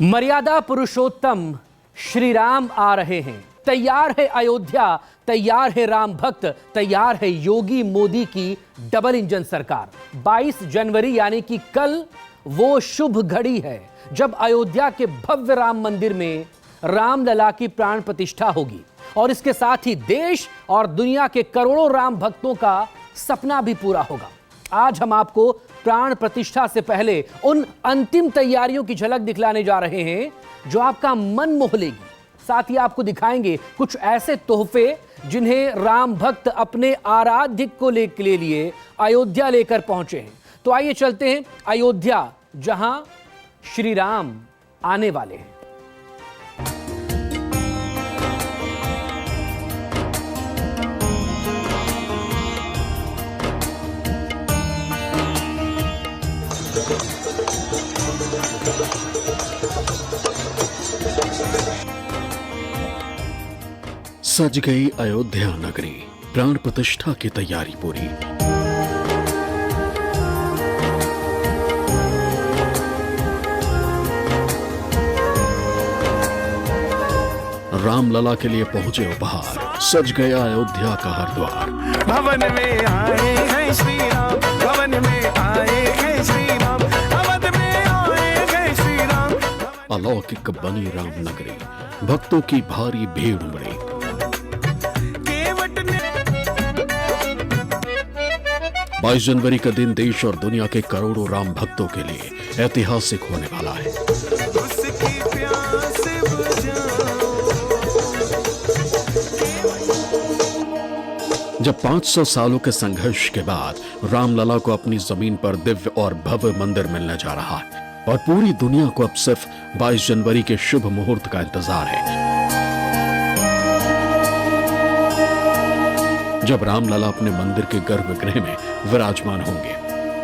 मर्यादा पुरुषोत्तम श्री राम आ रहे हैं। तैयार है अयोध्या, तैयार है राम भक्त, तैयार है योगी मोदी की डबल इंजन सरकार। 22 जनवरी यानी कि कल वो शुभ घड़ी है जब अयोध्या के भव्य राम मंदिर में रामलला की प्राण प्रतिष्ठा होगी और इसके साथ ही देश और दुनिया के करोड़ों राम भक्तों का सपना भी पूरा होगा। आज हम आपको प्राण प्रतिष्ठा से पहले उन अंतिम तैयारियों की झलक दिखलाने जा रहे हैं जो आपका मन मोह लेगी। साथ ही आपको दिखाएंगे कुछ ऐसे तोहफे जिन्हें राम भक्त अपने आराध्य को ले लिए अयोध्या लेकर पहुंचे हैं। तो आइए चलते हैं अयोध्या, जहां श्री राम आने वाले हैं। सज गई अयोध्या नगरी, प्राण प्रतिष्ठा की तैयारी पूरी। रामलला के लिए पहुंचे उपहार, सज गया अयोध्या का हर द्वार। भवन में आए हैं श्री राम, भवन में आए हैं श्री राम, भवन में आए हैं श्री राम। अलौकिक बनी राम नगरी, भक्तों की भारी भीड़ उमड़ी। 22 जनवरी का दिन देश और दुनिया के करोड़ों राम भक्तों के लिए ऐतिहासिक होने वाला है। उसकी प्यास बुझाओ। जब 500 सालों के संघर्ष के बाद रामलला को अपनी जमीन पर दिव्य और भव्य मंदिर मिलने जा रहा है और पूरी दुनिया को अब सिर्फ 22 जनवरी के शुभ मुहूर्त का इंतजार है, जब रामलला अपने मंदिर के गर्भगृह में विराजमान होंगे।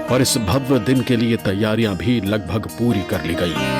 और इस भव्य दिन के लिए तैयारियां भी लगभग पूरी कर ली गई हैं।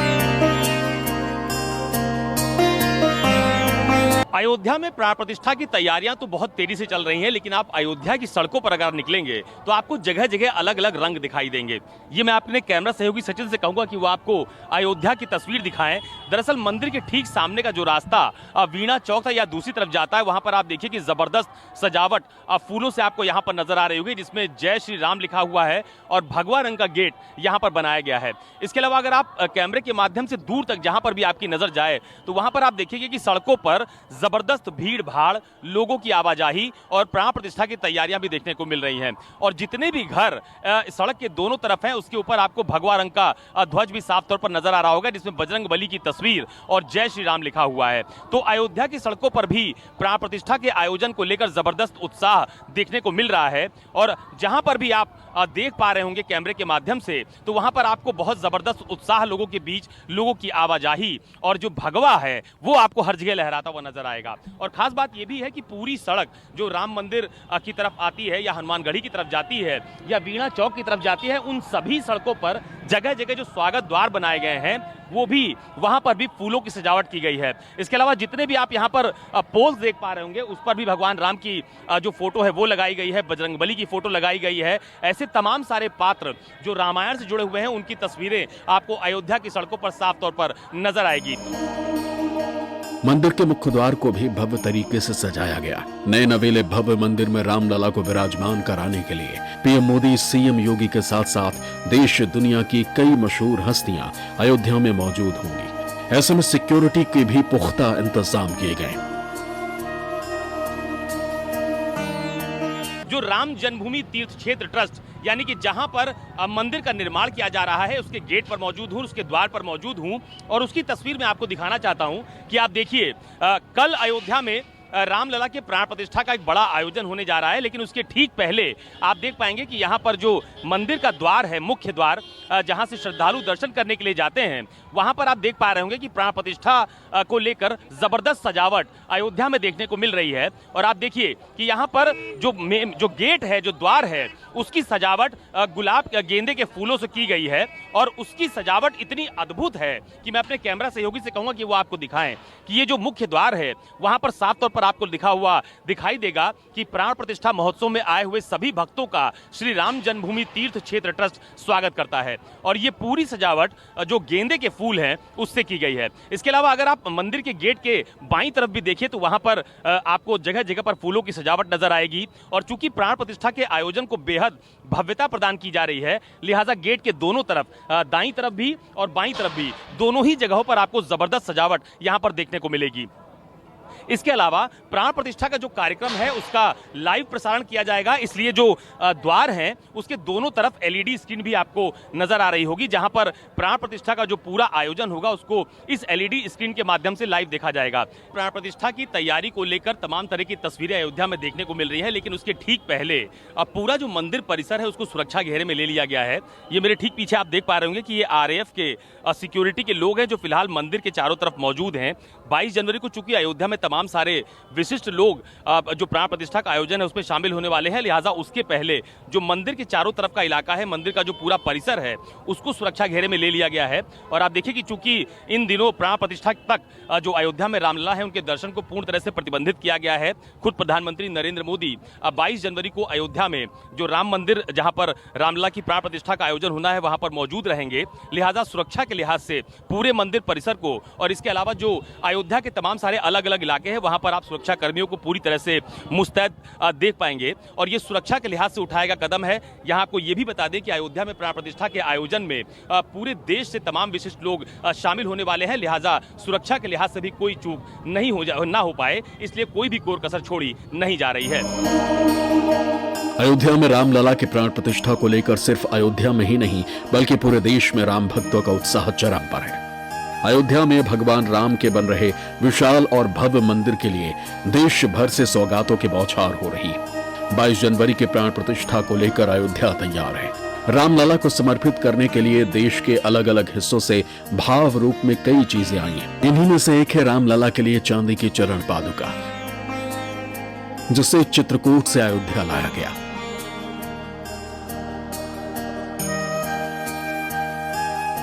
अयोध्या में प्राण प्रतिष्ठा की तैयारियां तो बहुत तेजी से चल रही हैं, लेकिन आप अयोध्या की सड़कों पर अगर निकलेंगे तो आपको जगह जगह अलग अलग रंग दिखाई देंगे। ये मैं अपने कैमरा सहयोगी सचिन से कहूंगा कि वो आपको अयोध्या की तस्वीर दिखाएं। दरअसल मंदिर के ठीक सामने का जो रास्ता वीणा चौक या दूसरी तरफ जाता है, वहां पर आप देखिए कि जबरदस्त सजावट फूलों से आपको यहाँ पर नजर आ रही होगी, जिसमें जय श्री राम लिखा हुआ है और भगवा रंग का गेट यहाँ पर बनाया गया है। इसके अलावा अगर आप कैमरे के माध्यम से दूर तक जहां पर भी आपकी नजर जाए तो वहां पर आप देखिएगा कि सड़कों पर जबरदस्त भीड़ भाड़, लोगों की आवाजाही और प्राण प्रतिष्ठा की तैयारियां भी देखने को मिल रही हैं। और जितने भी घर सड़क के दोनों तरफ हैं, उसके ऊपर आपको भगवा रंग का ध्वज भी साफ तौर पर नजर आ रहा होगा, जिसमें बजरंग बली की तस्वीर और जय श्री राम लिखा हुआ है। तो अयोध्या की सड़कों पर भी प्राण प्रतिष्ठा के आयोजन को लेकर जबरदस्त उत्साह देखने को मिल रहा है। और जहां पर भी आप देख पा रहे होंगे कैमरे के माध्यम से, तो वहां पर आपको बहुत जबरदस्त उत्साह लोगों के बीच, लोगों की आवाजाही और जो भगवा है वो आपको हर जगह लहराता हुआ नजर आएगा। और खास बात यह भी है कि पूरी सड़क जो राम मंदिर की तरफ आती है या हनुमानगढ़ी की तरफ जाती है या वीणा चौक की तरफ जाती है, उन सभी सड़कों पर जगह जगह जो स्वागत द्वार बनाए गए हैं वो भी, वहां पर भी फूलों की सजावट की गई है। इसके अलावा जितने भी आप यहां पर पोल्स देख पा रहे होंगे, उस पर भी भगवान राम की जो फोटो है वो लगाई गई है, बजरंगबली की फोटो लगाई गई है। ऐसे तमाम सारे पात्र जो रामायण से जुड़े हुए हैं, उनकी तस्वीरें आपको अयोध्या की सड़कों पर साफ तौर पर नजर आएगी। मंदिर के मुख्य द्वार को भी भव्य तरीके से सजाया गया। नए नवेले भव्य मंदिर में रामलला को विराजमान कराने के लिए पीएम मोदी, सीएम योगी के साथ साथ देश दुनिया की कई मशहूर हस्तियां अयोध्या में मौजूद होंगी। ऐसे में सिक्योरिटी के भी पुख्ता इंतजाम किए गए। जो राम जन्मभूमि तीर्थ क्षेत्र ट्रस्ट यानी कि जहां पर मंदिर का निर्माण किया जा रहा है, उसके गेट पर मौजूद हूं, उसके द्वार पर मौजूद हूं और उसकी तस्वीर मैं आपको दिखाना चाहता हूं कि आप देखिए कल अयोध्या में रामलला के प्राण प्रतिष्ठा का एक बड़ा आयोजन होने जा रहा है, लेकिन उसके ठीक पहले आप देख पाएंगे कि यहाँ पर जो मंदिर का द्वार है, मुख्य द्वार जहाँ से श्रद्धालु दर्शन करने के लिए जाते हैं, वहाँ पर आप देख पा रहे होंगे कि प्राण प्रतिष्ठा को लेकर जबरदस्त सजावट अयोध्या में देखने को मिल रही है। और आप देखिए कि यहाँ पर जो गेट है, जो द्वार है, उसकी सजावट गुलाब गेंदे के फूलों से की गई है और उसकी सजावट इतनी अद्भुत है कि मैं अपने कैमरा सहयोगी से कहूंगा कि वो आपको दिखाएं कि ये जो मुख्य द्वार है, वहां पर साफ तौर पर आपको लिखा हुआ दिखाई देगा कि प्राण प्रतिष्ठा महोत्सव में आए हुए सभी भक्तों का श्री राम जन्मभूमि तीर्थ क्षेत्र ट्रस्ट स्वागत करता है। और ये पूरी सजावट जो गेंदे के फूल हैं उससे की गई है। इसके अलावा अगर आप मंदिर के गेट के बाईं तरफ भी देखिए तो वहां पर आपको जगह जगह पर फूलों की सजावट नजर आएगी। और चूंकि प्राण प्रतिष्ठा के आयोजन को बेहद भव्यता प्रदान की जा रही है, लिहाजा गेट के दोनों तरफ, दाईं तरफ भी और बाईं तरफ भी, दोनों ही जगहों पर आपको जबरदस्त सजावट यहां पर देखने को मिलेगी। इसके अलावा प्राण प्रतिष्ठा का जो कार्यक्रम है उसका लाइव प्रसारण किया जाएगा, इसलिए जो द्वार हैं उसके दोनों तरफ एलईडी स्क्रीन भी आपको नजर आ रही होगी, जहां पर प्राण प्रतिष्ठा का जो पूरा आयोजन होगा उसको इस एलईडी स्क्रीन के माध्यम से लाइव देखा जाएगा। प्राण प्रतिष्ठा की तैयारी को लेकर तमाम तरह की तस्वीरें अयोध्या में देखने को मिल रही है, लेकिन उसके ठीक पहले अब पूरा जो मंदिर परिसर है उसको सुरक्षा घेरे में ले लिया गया है। ये मेरे ठीक पीछे आप देख पा रहे होंगे कि ये आरएएफ के सिक्योरिटी के लोग हैं जो फिलहाल मंदिर के चारों तरफ मौजूद हैं। 22 जनवरी को चूंकि अयोध्या में तमाम सारे विशिष्ट लोग जो प्राण प्रतिष्ठा का आयोजन है उसमें शामिल होने वाले हैं, लिहाजा उसके पहले जो मंदिर के चारों तरफ का इलाका है, मंदिर का जो पूरा परिसर है उसको सुरक्षा घेरे में ले लिया गया है। और आप देखिए कि चूंकि इन दिनों प्राण प्रतिष्ठा तक जो अयोध्या में रामलला है उनके दर्शन को पूर्ण तरह से प्रतिबंधित किया गया है। खुद प्रधानमंत्री नरेंद्र मोदी 22 जनवरी को अयोध्या में जो राम मंदिर जहां पर रामलला की प्राण प्रतिष्ठा का आयोजन होना है वहां पर मौजूद रहेंगे, लिहाजा सुरक्षा के लिहाज से पूरे मंदिर परिसर को और इसके अलावा जो अयोध्या के तमाम सारे अलग अलग इलाके हैं वहां पर आप सुरक्षा कर्मियों को पूरी तरह से मुस्तैद देख पाएंगे। और ये सुरक्षा के लिहाज से उठाया गया कदम है। यहाँ को ये भी बता दें कि अयोध्या में प्राण प्रतिष्ठा के आयोजन में पूरे देश से तमाम विशिष्ट लोग शामिल होने वाले हैं, लिहाजा सुरक्षा के लिहाज से भी कोई चूक ना हो पाए, इसलिए कोई भी कोर कसर छोड़ी नहीं जा रही है। अयोध्या में रामलला के प्राण प्रतिष्ठा को लेकर सिर्फ अयोध्या में ही नहीं बल्कि पूरे देश में राम भक्तों का उत्साह चरम पर है। अयोध्या में भगवान राम के बन रहे विशाल और भव्य मंदिर के लिए देश भर से सौगातों की बौछार हो रही। 22 जनवरी के प्राण प्रतिष्ठा को लेकर अयोध्या तैयार है। रामलला को समर्पित करने के लिए देश के अलग अलग हिस्सों से भाव रूप में कई चीजें आई हैं। इन्हीं में से एक है रामलला के लिए चांदी की चरण पादुका, जिसे चित्रकूट से अयोध्या लाया गया।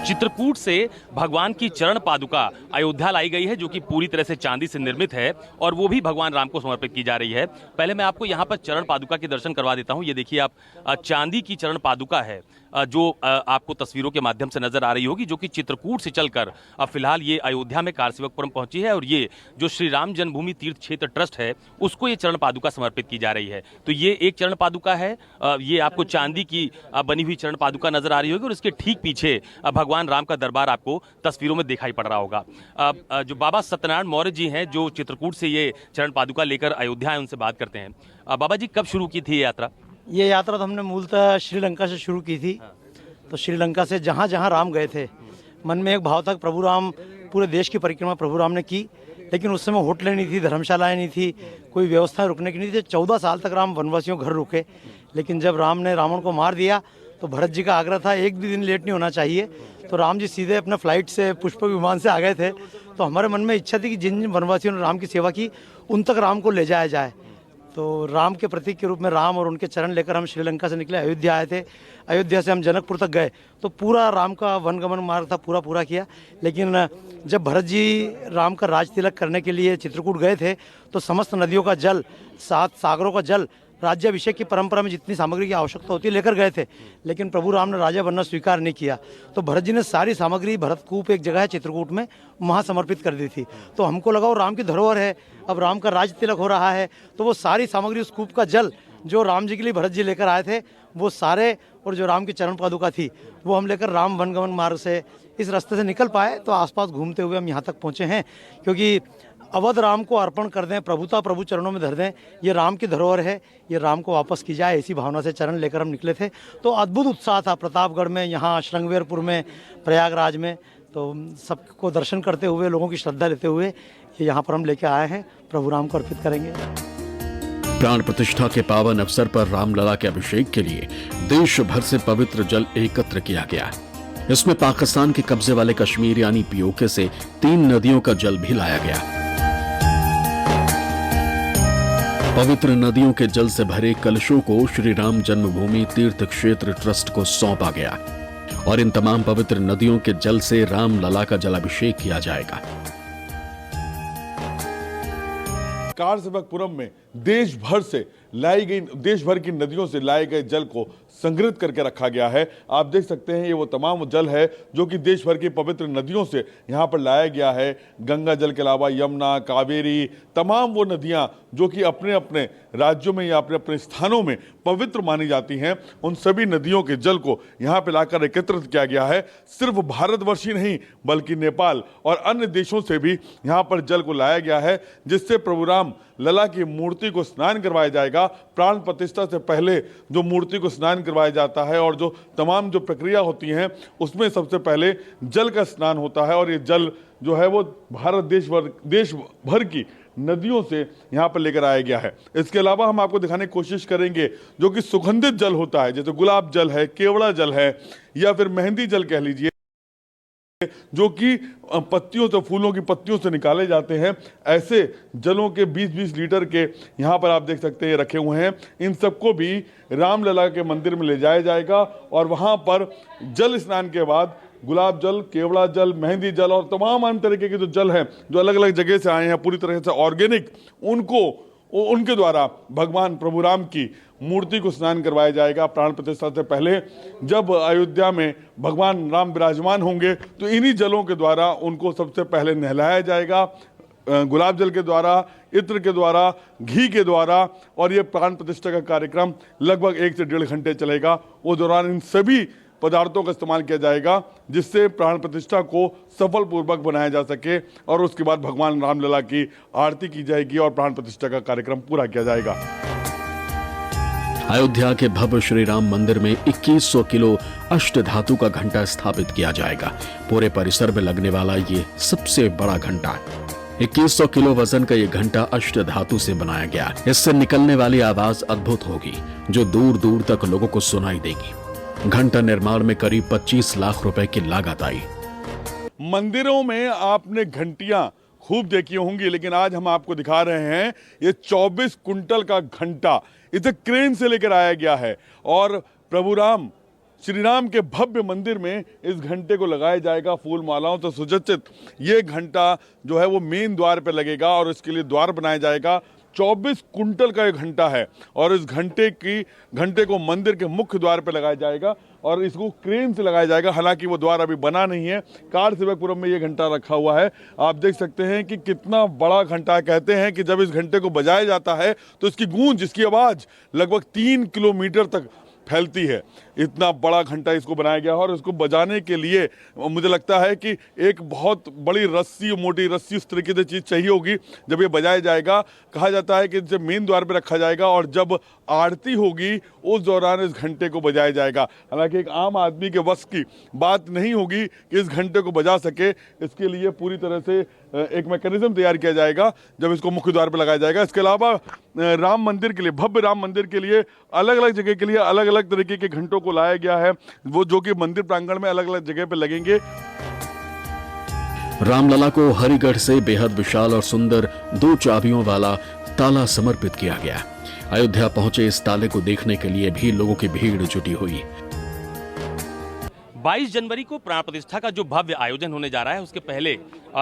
चित्रकूट से भगवान की चरण पादुका अयोध्या लाई गई है, जो कि पूरी तरह से चांदी से निर्मित है और वो भी भगवान राम को समर्पित की जा रही है। पहले मैं आपको यहाँ पर चरण पादुका के दर्शन करवा देता हूँ। ये देखिए आप, चांदी की चरण पादुका है जो आपको तस्वीरों के माध्यम से नजर आ रही होगी, जो कि चित्रकूट से चलकर फिलहाल ये अयोध्या में कारसेवकपुरम पहुंची है और ये जो श्री राम जन्मभूमि तीर्थ क्षेत्र ट्रस्ट है उसको ये चरण पादुका समर्पित की जा रही है। तो ये एक चरण पादुका है, ये आपको चांदी की बनी हुई चरण पादुका नजर आ रही होगी और इसके ठीक पीछे भगवान राम का दरबार आपको तस्वीरों में दिखाई पड़ रहा होगा। जो बाबा सत्यनारायण मौर्य जी हैं जो चित्रकूट से ये चरण पादुका लेकर अयोध्या है, उनसे बात करते हैं। बाबा जी, कब शुरू की थी ये यात्रा? ये यात्रा तो हमने मूलतः श्रीलंका से शुरू की थी। तो श्रीलंका से जहाँ जहाँ राम गए थे, मन में एक भाव था, प्रभु राम, पूरे देश की परिक्रमा प्रभु राम ने की, लेकिन उस समय होटलें नहीं थी, धर्मशालाएं नहीं थी, कोई व्यवस्था रुकने की नहीं थी। 14 साल तक राम वनवासियों घर रुके, लेकिन जब राम ने रावण को मार दिया तो भरत जी का आग्रह था एक भी दिन लेट नहीं होना चाहिए। तो राम जी सीधे अपने फ्लाइट से, पुष्पक विमान से आ गए थे। तो हमारे मन में इच्छा थी कि जिन जिन वनवासियों ने राम की सेवा की उन तक राम को ले जाया जाए। तो राम के प्रतीक के रूप में राम और उनके चरण लेकर हम श्रीलंका से निकले, अयोध्या आए थे। अयोध्या से हम जनकपुर तक गए तो पूरा राम का वनगमन मार्ग था, पूरा किया। लेकिन जब भरत जी राम का राज तिलक करने के लिए चित्रकूट गए थे तो समस्त नदियों का जल, 7 सागरों का जल, राज्याभिषेक की परंपरा में जितनी सामग्री की आवश्यकता होती है लेकर गए थे, लेकिन प्रभु राम ने राजा बनना स्वीकार नहीं किया। तो भरत जी ने सारी सामग्री, भरतकूप एक जगह है चित्रकूट में, वहाँ समर्पित कर दी थी। तो हमको लगा वो राम की धरोहर है, अब राम का राज तिलक हो रहा है, तो वो सारी सामग्री, उस कूप का जल जो राम जी के लिए भरत जी लेकर आए थे वो सारे, और जो राम की चरण पादुका थी वो हम लेकर राम वनगमन मार्ग से इस रास्ते से निकल पाए। तो आसपास घूमते हुए हम यहाँ तक पहुँचे हैं, क्योंकि अवध राम को अर्पण कर दें, प्रभुता प्रभु चरणों में धर दें, ये राम की धरोहर है, ये राम को वापस की जाए, ऐसी भावना से चरण लेकर हम निकले थे। तो अद्भुत उत्साह था प्रतापगढ़ में, यहाँ श्रृंगवेरपुर में, प्रयागराज में। तो सबको दर्शन करते हुए, लोगों की श्रद्धा लेते हुए ये यहाँ पर हम लेके आए हैं, प्रभु राम को अर्पित करेंगे। प्राण प्रतिष्ठा के पावन अवसर पर रामलला के अभिषेक के लिए देश भर से पवित्र जल एकत्र किया गया। इसमें पाकिस्तान के कब्जे वाले कश्मीर यानी पीओके से 3 नदियों का जल भी लाया गया। पवित्र नदियों के जल से भरे कलशों को श्री राम जन्मभूमि तीर्थ क्षेत्र ट्रस्ट को सौंपा गया और इन तमाम पवित्र नदियों के जल से रामलला का जलाभिषेक किया जाएगा। कारसेवकपुरम में देश भर से लाई गई, देश भर की नदियों से लाए गए जल को संग्रहित करके रखा गया है। आप देख सकते हैं ये वो तमाम जल है जो कि देश भर की पवित्र नदियों से यहाँ पर लाया गया है। गंगा जल के अलावा यमुना, कावेरी, तमाम वो नदियाँ जो कि अपने अपने राज्यों में या अपने अपने स्थानों में पवित्र मानी जाती हैं, उन सभी नदियों के जल को यहाँ पे लाकर एकत्रित किया गया है। सिर्फ भारतवर्ष ही नहीं बल्कि नेपाल और अन्य देशों से भी यहाँ पर जल को लाया गया है, जिससे प्रभु राम लला की मूर्ति को स्नान करवाया जाएगा। प्राण प्रतिष्ठा से पहले जो मूर्ति को स्नान करवाया जाता है और जो तमाम जो प्रक्रिया होती हैं उसमें सबसे पहले जल का स्नान होता है, और ये जल जो है वो भारत देश भर की नदियों से यहाँ पर लेकर आया गया है। इसके अलावा हम आपको दिखाने की कोशिश करेंगे जो कि सुगंधित जल होता है, जैसे गुलाब जल है, केवड़ा जल है, या फिर मेहंदी जल कह लीजिए, जो कि पत्तियों से, फूलों की पत्तियों से निकाले जाते हैं। ऐसे जलों के 20-20 लीटर के यहाँ पर आप देख सकते हैं रखे हुए हैं। इन सबको भी रामलला के मंदिर में ले जाया जाएगा और वहाँ पर जल स्नान के बाद गुलाब जल, केवड़ा जल, मेहंदी जल और तमाम अन्य तरीके के जो जल हैं जो अलग अलग जगह से आए हैं, पूरी तरह से ऑर्गेनिक, उनके द्वारा भगवान प्रभु राम की मूर्ति को स्नान करवाया जाएगा। प्राण प्रतिष्ठा से पहले जब अयोध्या में भगवान राम विराजमान होंगे तो इन्हीं जलों के द्वारा उनको सबसे पहले नहलाया जाएगा, गुलाब जल के द्वारा, इत्र के द्वारा, घी के द्वारा, और ये प्राण प्रतिष्ठा का कार्यक्रम लगभग 1 से 1.5 घंटे चलेगा। वो दौरान इन सभी पदार्थों का इस्तेमाल किया जाएगा जिससे प्राण प्रतिष्ठा को सफलपूर्वक बनाया जा सके, और उसके बाद भगवान रामलला की आरती की जाएगी और प्राण प्रतिष्ठा का कार्यक्रम पूरा किया जाएगा। अयोध्या के भव्य श्री राम मंदिर में 2100 किलो अष्ट धातु का घंटा स्थापित किया जाएगा। पूरे परिसर में लगने वाला ये सबसे बड़ा घंटा 2100 किलो वजन का ये घंटा अष्ट धातु से बनाया गया। इससे निकलने वाली आवाज अद्भुत होगी जो दूर दूर तक लोगों को सुनाई देगी। घंटा निर्माण में करीब 25 लाख रुपए की लागत आई। मंदिरों में आपने घंटियां खूब देखी होंगी, लेकिन आज हम आपको दिखा रहे हैं ये 24 कुंटल का घंटा। इसे क्रेन से लेकर आया गया है और प्रभु राम श्री राम के भव्य मंदिर में इस घंटे को लगाया जाएगा फूल मालाओं से सुसज्जित। ये घंटा जो है वो मेन द्वार पे लगेगा और इसके लिए द्वार बनाया जाएगा। 24 कुंटल का एक घंटा है और इस घंटे को मंदिर के मुख्य द्वार पर लगाया जाएगा और इसको क्रेन से लगाया जाएगा। हालांकि वो द्वार अभी बना नहीं है, कार सेवकपुरम में ये घंटा रखा हुआ है। आप देख सकते हैं कि कितना बड़ा घंटा। कहते हैं कि जब इस घंटे को बजाया जाता है तो इसकी गूंज, इसकी आवाज़ लगभग 3 किलोमीटर तक फैलती है। इतना बड़ा घंटा इसको बनाया गया है और इसको बजाने के लिए मुझे लगता है कि एक बहुत बड़ी रस्सी, मोटी रस्सी, उस तरीके से चीज़ चाहिए होगी जब ये बजाया जाएगा। कहा जाता है कि इसे मेन द्वार पे रखा जाएगा और जब आरती होगी उस दौरान इस घंटे को बजाया जाएगा। हालांकि एक आम आदमी के वश की बात नहीं होगी कि इस घंटे को बजा सके। इसके लिए पूरी तरह से एक मैकेनिज्म तैयार किया जाएगा जब इसको मुख्य द्वार पर लगाया जाएगा। इसके अलावा राम मंदिर के लिए, भव्य राम मंदिर के लिए अलग अलग जगह के लिए अलग अलग तरीके के घंटों को लाया गया है, वो जो कि मंदिर प्रांगण में अलग अलग जगह पे लगेंगे। रामलला को हरिगढ़ से बेहद विशाल और सुंदर 2 चाबियों वाला ताला समर्पित किया गया। अयोध्या पहुंचे इस ताले को देखने के लिए भी लोगों की भीड़ जुटी हुई। 22 जनवरी को प्राण प्रतिष्ठा का जो भव्य आयोजन होने जा रहा है उसके पहले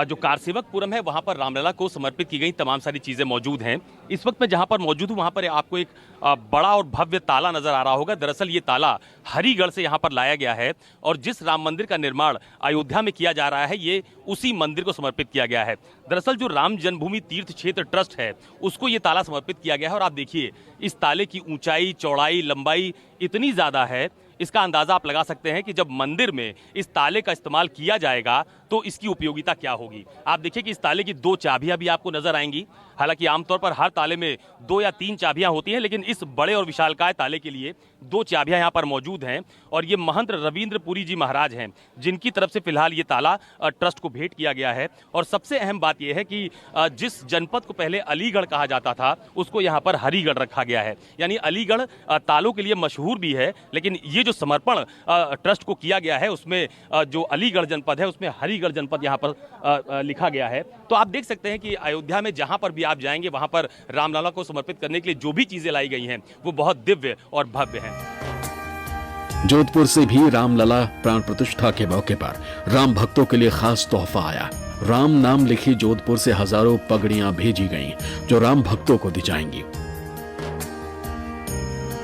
जो कारसेवकपुरम है वहां पर रामलला को समर्पित की गई तमाम सारी चीजें मौजूद हैं। इस वक्त मैं जहां पर मौजूद हूं वहां पर आपको एक बड़ा और भव्य ताला नजर आ रहा होगा। दरअसल ये ताला हरिगढ़ से यहां पर लाया गया है और जिस राम मंदिर का निर्माण अयोध्या में किया जा रहा है ये उसी मंदिर को समर्पित किया गया है। दरअसल जो राम जन्मभूमि तीर्थ क्षेत्र ट्रस्ट है उसको ये ताला समर्पित किया गया है और आप देखिए इस ताले की ऊंचाई, चौड़ाई, लंबाई इतनी ज्यादा है, इसका अंदाजा आप लगा सकते हैं कि जब मंदिर में इस ताले का इस्तेमाल किया जाएगा तो इसकी उपयोगिता क्या होगी। आप देखिए कि इस ताले की 2 चाबियां भी आपको नजर आएंगी। हालांकि आमतौर पर हर ताले में 2 या 3 चाबियां होती हैं, लेकिन इस बड़े और विशालकाय ताले के लिए 2 चाबियां यहां पर मौजूद हैं और ये महंत रविंद्र पुरी जी महाराज हैं जिनकी तरफ से फिलहाल ये ताला ट्रस्ट को भेंट किया गया है। और सबसे अहम बात यह है कि जिस जनपद को पहले अलीगढ़ कहा जाता था उसको यहाँ पर हरिगढ़ रखा गया है। यानी अलीगढ़ तालों के लिए मशहूर भी है, लेकिन ये जो समर्पण ट्रस्ट को किया गया है उसमें जो अलीगढ़ जनपद है उसमें हरिगढ़ जनपद यहाँ पर लिखा गया है। तो आप देख सकते हैं कि अयोध्या में जहां पर भी आप जाएंगे वहां पर रामलला को समर्पित करने के लिए जो भी चीजें लाई गई हैं वो बहुत दिव्य और भव्य हैं। जोधपुर से भी रामलला प्राण प्रतिष्ठा के मौके पर राम भक्तों के लिए खास तोहफा आया। राम नाम लिखी जोधपुर से हजारों पगड़ियां भेजी गईं, जो राम भक्तों को दी जाएंगी।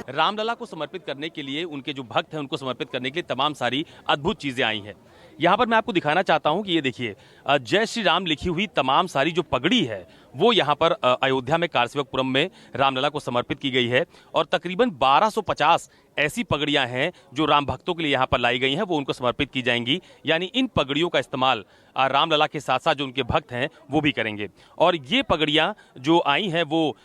रामलला को समर्पित करने के लिए, उनके जो भक्त हैं उनको समर्पित करने के लिए तमाम सारी अद्भुत चीजें आई हैं। यहाँ पर मैं आपको दिखाना चाहता हूँ कि ये देखिए, जय श्री राम लिखी हुई तमाम सारी जो पगड़ी है वो यहाँ पर अयोध्या में कारसेवकपुरम में रामलला को समर्पित की गई है। और तकरीबन 1250 ऐसी पगड़ियां हैं जो राम भक्तों के लिए यहाँ पर लाई गई हैं, वो उनको समर्पित की जाएंगी। यानी इन पगड़ियों का इस्तेमाल रामलला के साथ साथ जो उनके भक्त हैं वो भी करेंगे। और ये पगड़ियां जो आई हैं वो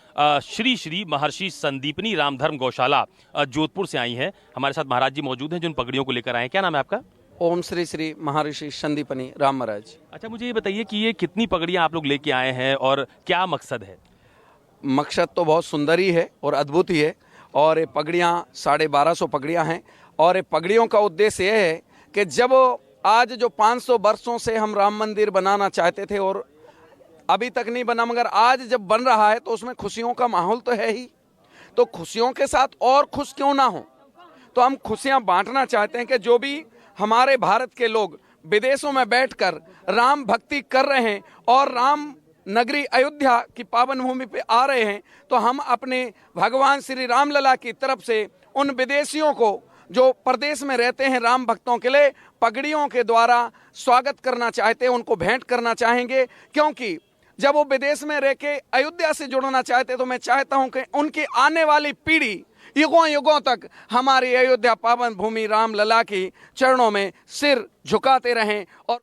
श्री श्री महर्षि संदीपनी रामधर्म गौशाला जोधपुर से आई हैं। हमारे साथ महाराज जी मौजूद हैं जो उन पगड़ियों को लेकर आए हैं। क्या नाम है आपका? ओम श्री श्री महर्षि संदीपनी राम महाराज। अच्छा, मुझे ये बताइए कि ये कितनी पगड़ियां आप लोग लेके आए हैं और क्या मकसद है? मकसद तो बहुत सुंदर ही है और अद्भुत ही है। और ये पगड़ियाँ 1250 पगड़ियाँ हैं। और ये पगड़ियों का उद्देश्य ये है कि जब आज जो 500 वर्षों से हम राम मंदिर बनाना चाहते थे और अभी तक नहीं बना, मगर आज जब बन रहा है तो उसमें खुशियों का माहौल तो है ही। तो खुशियों के साथ और खुश क्यों ना हो, तो हम खुशियाँ बांटना चाहते हैं कि जो भी हमारे भारत के लोग विदेशों में बैठकर राम भक्ति कर रहे हैं और राम नगरी अयोध्या की पावन भूमि पे आ रहे हैं, तो हम अपने भगवान श्री रामलला की तरफ से उन विदेशियों को जो प्रदेश में रहते हैं राम भक्तों के लिए पगड़ियों के द्वारा स्वागत करना चाहते हैं, उनको भेंट करना चाहेंगे। क्योंकि जब वो विदेश में रह के अयोध्या से जुड़ना चाहते, तो मैं चाहता हूं कि उनकी आने वाली पीढ़ी युगों युगों तक हमारी अयोध्या पावन भूमि रामलला की चरणों में सिर झुकाते रहें। और